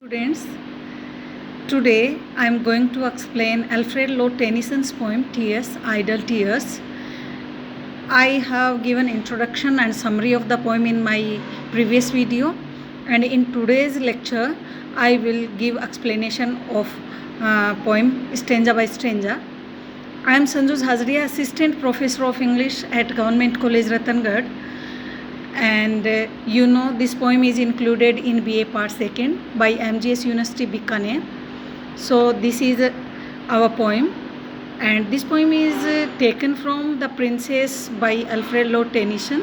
Students, today I am going to explain Alfred Lord Tennyson's poem Tears, Idle Tears. I have given introduction and summary of the poem in my previous video, and in today's lecture I will give explanation of poem stanza by stanza. I am Sanju Hazria, Assistant Professor of English at Government College Ratangad. And this poem is included in BA Part 2nd by MGS University Bikaner. So this is our poem, and this poem is taken from The Princess by Alfred Lord Tennyson,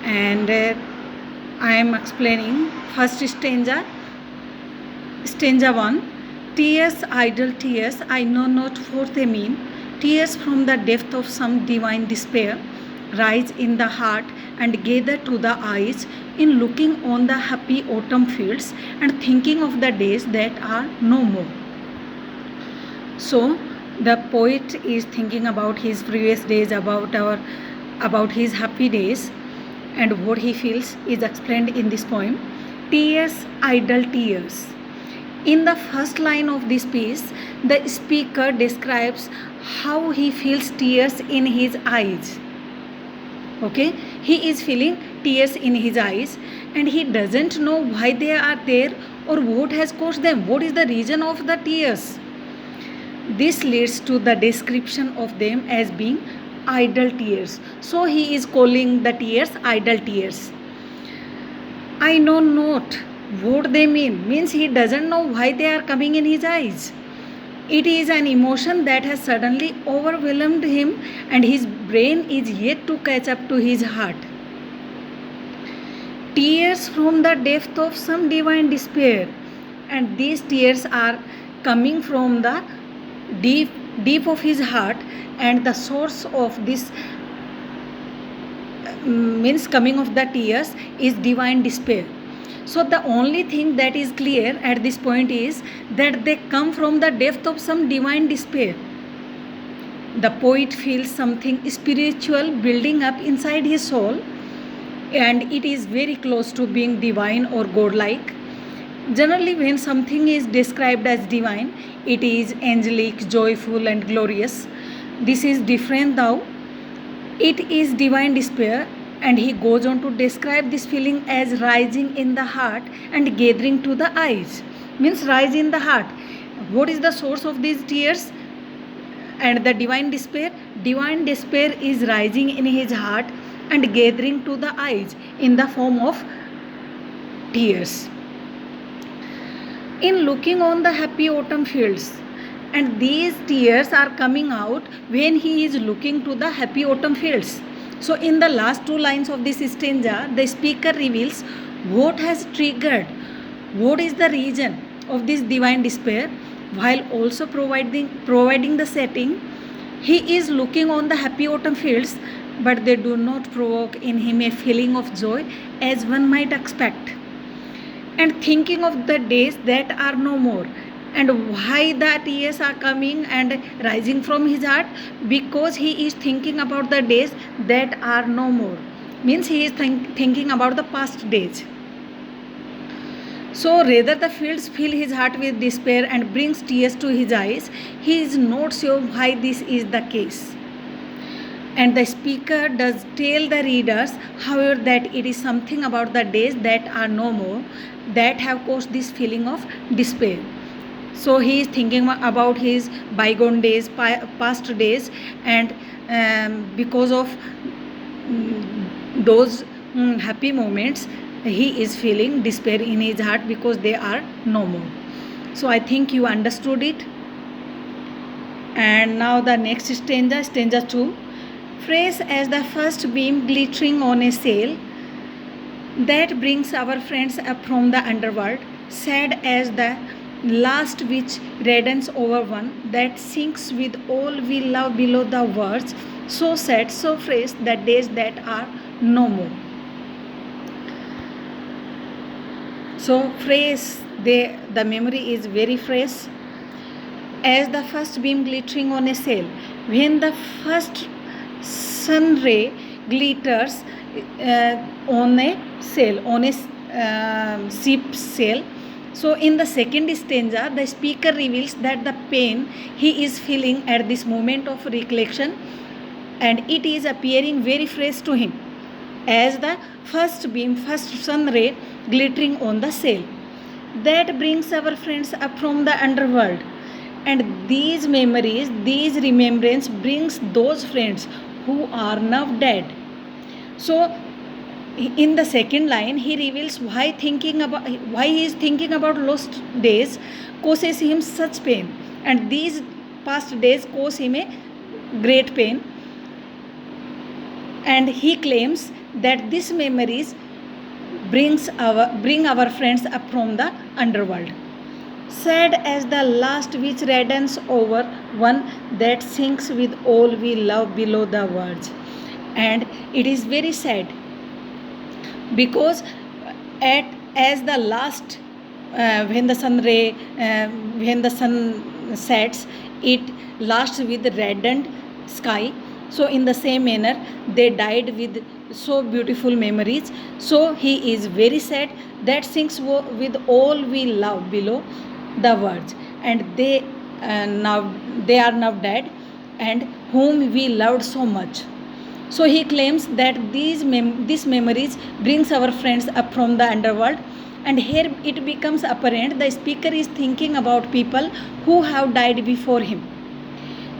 and I am explaining first stanza. Stanza 1. Tears, idle tears, I know not what they mean, tears from the depth of some divine despair rise in the heart and gather to the eyes in looking on the happy autumn fields and thinking of the days that are no more. So the poet is thinking about his previous days, about his happy days, and what he feels is explained in this poem. Tears, idle tears. In the first line of this piece, the speaker describes how he feels tears in his eyes. Okay, he is feeling tears in his eyes and he doesn't know why they are there or what has caused them, what is the reason of the tears. This leads to the description of them as being idle tears. So he is calling the tears idle tears. I know not what they means he doesn't know why they are coming in his eyes. It is an emotion that has suddenly overwhelmed him and his brain is yet to catch up to his heart. Tears from the depth of some divine despair, and these tears are coming from the deep of his heart, and the source of this means coming of the tears is divine despair. So the only thing that is clear at this point is that they come from the depth of some divine despair. The poet feels something spiritual building up inside his soul, and it is very close to being divine or godlike. Generally, when something is described as divine, it is angelic, joyful and glorious. This is different though. It is divine despair, and he goes on to describe this feeling as rising in the heart and gathering to the eyes. Means rise in the heart. What is the source of these tears and the divine despair? Divine despair is rising in his heart and gathering to the eyes in the form of tears. In looking on the happy autumn fields, and these tears are coming out when he is looking to the happy autumn fields. So in the last two lines of this stanza, the speaker reveals what has triggered, what is the reason of this divine despair, while also providing the setting. He is looking on the happy autumn fields, but they do not provoke in him a feeling of joy as one might expect. And thinking of the days that are no more. And why the tears are coming and rising from his heart? Because he is thinking about the days that are no more. Means he is thinking about the past days. So rather the fields fill his heart with despair and brings tears to his eyes. He is not sure why this is the case. And the speaker does tell the readers, however, that it is something about the days that are no more that have caused this feeling of despair. So he is thinking about his bygone days, past days, and because of those happy moments, he is feeling despair in his heart because they are no more. So I think you understood it. And now the next stanza, stanza 2. Fresh as the first beam glittering on a sail that brings our friends up from the underworld, sad as the last which reddens over one that sinks with all we love below the words, so sad, so fresh, the days that are no more. So fresh, the memory is very fresh. As the first beam glittering on a sail, when the first sun ray glitters on a sail, on a ship's sail, So in the second stanza, the speaker reveals that the pain he is feeling at this moment of recollection, and it is appearing very fresh to him as the first beam, first sun ray glittering on the sail. That brings our friends up from the underworld. And these memories, these remembrance brings those friends who are now dead. So in the second line, he reveals why he is thinking about lost days causes him such pain, and these past days cause him a great pain. And he claims that these memories bring our friends up from the underworld. Sad as the last which reddens over one that sinks with all we love below the words. And it is very sad because as the last when the sun sets, it lasts with reddened sky. So in the same manner they died with so beautiful memories. So he is very sad that sinks with all we love below the words, and they are now dead, and whom we loved so much. So he claims that these memories brings our friends up from the underworld. And here it becomes apparent the speaker is thinking about people who have died before him.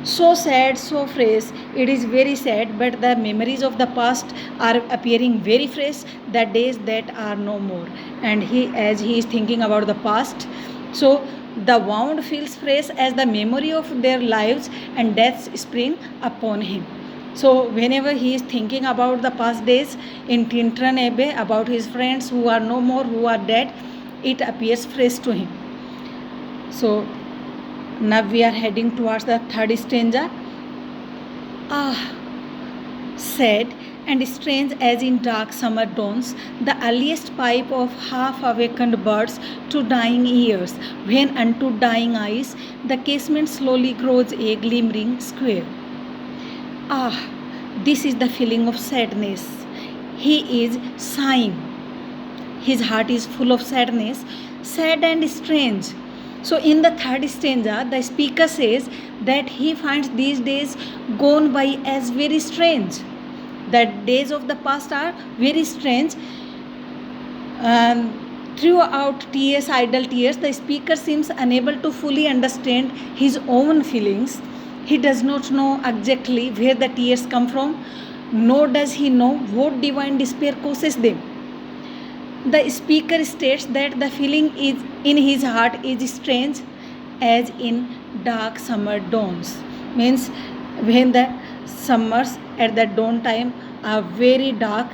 So sad, so fresh, it is very sad, but the memories of the past are appearing very fresh, the days that are no more. And as he is thinking about the past, so the wound feels fresh as the memory of their lives and deaths spring upon him. So whenever he is thinking about the past days in Tintern Abbey, about his friends who are no more, who are dead, it appears fresh to him. So now we are heading towards the third stanza. Sad and strange as in dark summer dawns, the earliest pipe of half-awakened birds to dying ears, when unto dying eyes the casement slowly grows a glimmering square. This is the feeling of sadness. He is sighing. His heart is full of sadness, sad and strange. So in the third stanza, the speaker says that he finds these days gone by as very strange. The days of the past are very strange. Throughout tears, idle tears, the speaker seems unable to fully understand his own feelings. He does not know exactly where the tears come from, nor does he know what divine despair causes them. The speaker states that the feeling is in his heart is strange as in dark summer dawns. Means when the summers at the dawn time are very dark,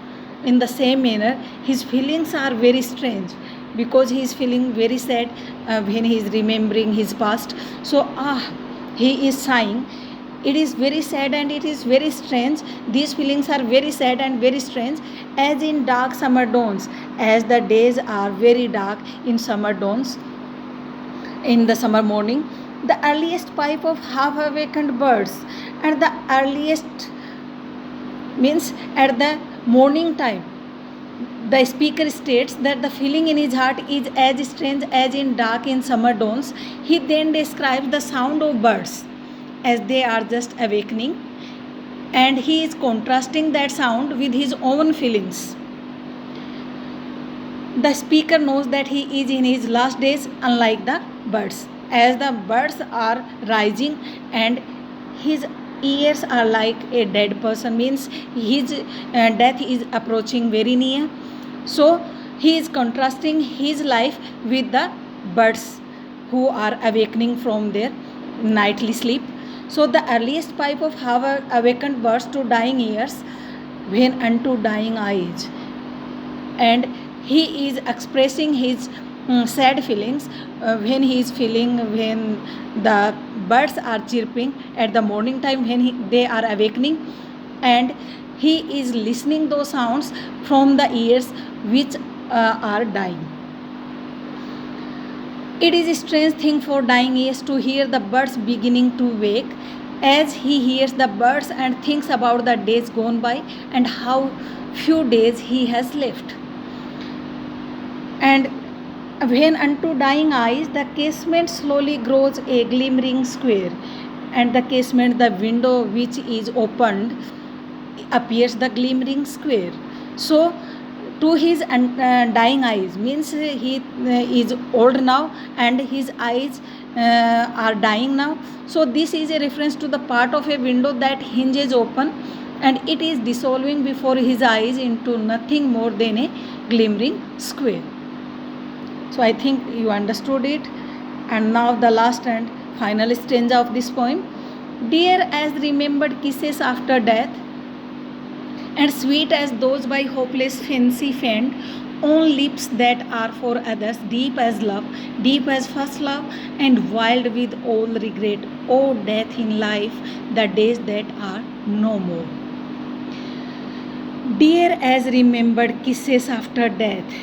in the same manner his feelings are very strange, because he is feeling very sad when he is remembering his past. So he is sighing. It is very sad and it is very strange. These feelings are very sad and very strange as in dark summer dawns, as the days are very dark in summer dawns, in the summer morning. The earliest pipe of half-awakened birds, and the earliest means at the morning time. The speaker states that the feeling in his heart is as strange as in dark in summer dawns. He then describes the sound of birds as they are just awakening, and he is contrasting that sound with his own feelings. The speaker knows that he is in his last days, unlike the birds, as the birds are rising and his ears are like a dead person, means his death is approaching very near. So he is contrasting his life with the birds who are awakening from their nightly sleep. So the earliest pipe of half-awakened birds to dying ears, when unto dying eyes. And he is expressing his sad feelings when he is feeling when the birds are chirping at the morning time, when they are awakening, and he is listening those sounds from the ears which are dying. It is a strange thing for dying ears to hear the birds beginning to wake, as he hears the birds and thinks about the days gone by and how few days he has left. And When unto dying eyes the casement slowly grows a glimmering square, and the casement, the window which is opened, appears the glimmering square. So to his dying eyes means he is old now and his eyes are dying now. So this is a reference to the part of a window that hinges open and it is dissolving before his eyes into nothing more than a glimmering square. So I think you understood it. And now the last and final stanza of this poem. Dear as remembered kisses after death, and sweet as those by hopeless fancy feigned, on lips that are for others, deep as love, deep as first love, and wild with all regret. O death in life, the days that are no more. Dear as remembered kisses after death.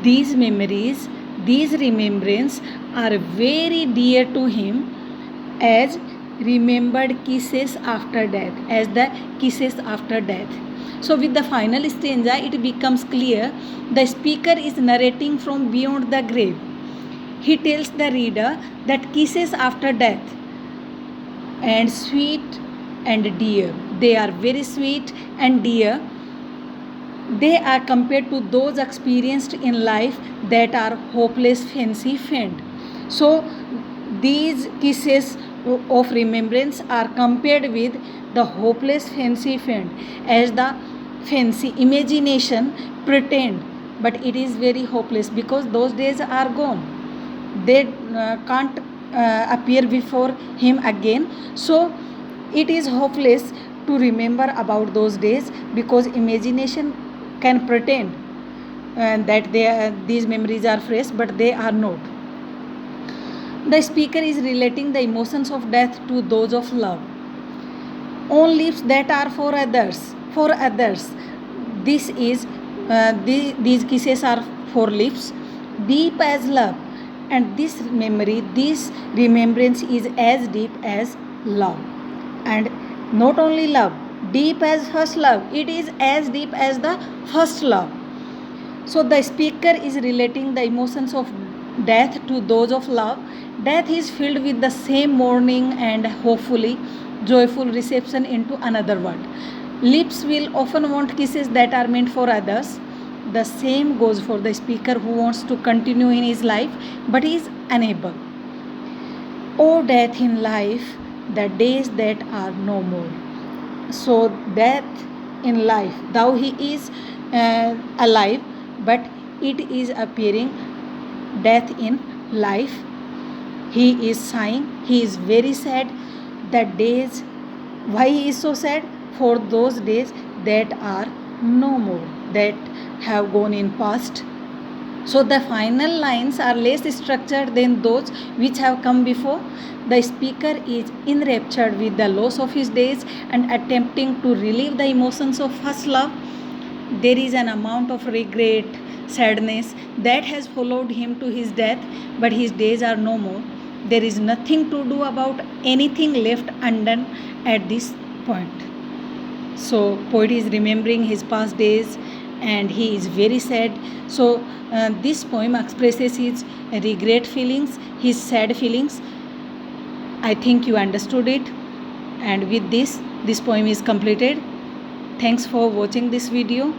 These memories, these remembrances are very dear to him as remembered kisses after death, as the kisses after death. So with the final stanza, it becomes clear the speaker is narrating from beyond the grave. He tells the reader that kisses after death and sweet and dear, they are very sweet and dear. They are compared to those experienced in life that are hopeless fancy feigned. So these kisses of remembrance are compared with the hopeless fancy feigned, as the fancy imagination pretend, but it is very hopeless because those days are gone. They can't appear before him again. So it is hopeless to remember about those days because imagination can pretend that these memories are fresh, but they are not. The speaker is relating the emotions of death to those of love. On lips that are for others, for others. This is these kisses are for lips, deep as love, and this memory, this remembrance is as deep as love, and not only love, deep as first love. It is as deep as the first love. So the speaker is relating the emotions of death to those of love. Death is filled with the same mourning and hopefully joyful reception into another world. Lips will often want kisses that are meant for others. The same goes for the speaker who wants to continue in his life but is unable. O death in life, the days that are no more. So death in life, though he is alive, but it is appearing death in life. He is sighing, he is very sad. The days, why he is so sad? For those days that are no more, that have gone in past. So the final lines are less structured than those which have come before. The speaker is enraptured with the loss of his days and attempting to relieve the emotions of first love. There is an amount of regret, sadness that has followed him to his death, but his days are no more. There is nothing to do about anything left undone at this point. So poet is remembering his past days and he is very sad. So this poem expresses his regret feelings, his sad feelings. I think you understood it, and with this poem is completed. Thanks for watching this video.